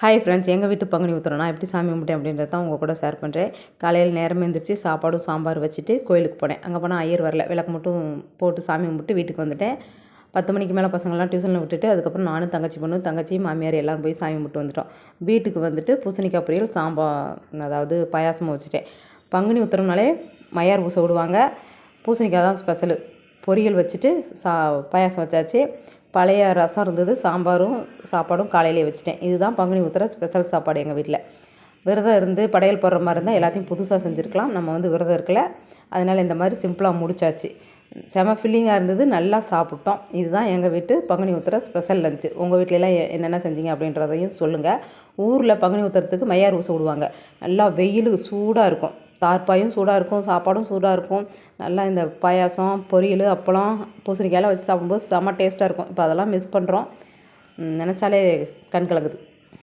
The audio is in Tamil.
ஹாய் ஃப்ரெண்ட்ஸ், எங்கள் வீட்டு பங்குனி உத்திரம் நான் எப்படி சாமி கும்பிட்டேன் அப்படின்றத தான் உங்கள் கூட ஷேர் பண்ணுறேன். காலையில் நேரமே எழுந்திரிச்சு சாப்பாடும் சாம்பார் வச்சுட்டு கோயிலுக்கு போனேன். அங்கே போனால் ஐயர் வரல, விளக்கு மட்டும் போட்டு சாமி கும்பிட்டு வீட்டுக்கு வந்துட்டேன். 10 மணிக்கு மேலே பசங்கள்லாம் டியூஷனில் விட்டுட்டு அதுக்கப்புறம் நானும் தங்கச்சி மாமியார் எல்லோரும் போய் சாமி கும்பிட்டு வந்துட்டோம். வீட்டுக்கு வந்துட்டு பூசணிக்காய் பொரியல் அதாவது பாயாசமும் வச்சுட்டேன். பங்குனி உத்திரம்னாலே மையார் பூசை விடுவாங்க. பூசணிக்காய் தான் ஸ்பெஷலு. பொரியல் வச்சுட்டு பாயாசம் வச்சாச்சு. பழைய ரசம் இருந்தது, சாம்பாரும் சாப்பாடும் காலையிலே வச்சுட்டேன். இதுதான் பங்குனி உத்திர ஸ்பெஷல் சாப்பாடு எங்கள் வீட்டில். விரதம் இருந்து படையல் போடுற மாதிரி இருந்தால் எல்லாத்தையும் புதுசாக செஞ்சுருக்கலாம். நம்ம விரதம் இருக்கல, அதனால் இந்த மாதிரி சிம்பிளாக முடிச்சாச்சு. செம ஃபில்லிங்காக இருந்தது, நல்லா சாப்பிட்டோம். இதுதான் எங்கள் வீட்டு பங்குனி உத்திர ஸ்பெஷல் லஞ்சு. உங்கள் வீட்டிலலாம் என்னென்ன செஞ்சீங்க அப்படின்றதையும் சொல்லுங்கள். ஊரில் பங்குனி உத்திரத்துக்கு மையார் ஊச விடுவாங்க. நல்லா வெயில் சூடாக இருக்கும், தார்ப்பாயும் சூடாக இருக்கும், சாப்பாடும் சூடாக இருக்கும். நல்லா இந்த பாயாசம், பொரியல், அப்பளம், பூசணிக்காயெல்லாம் வச்சு சாப்பிடும்போது செம்ம டேஸ்ட்டாக இருக்கும். இப்போ அதெல்லாம் மிஸ் பண்ணுறோம். நினச்சாலே கண் கலங்குது.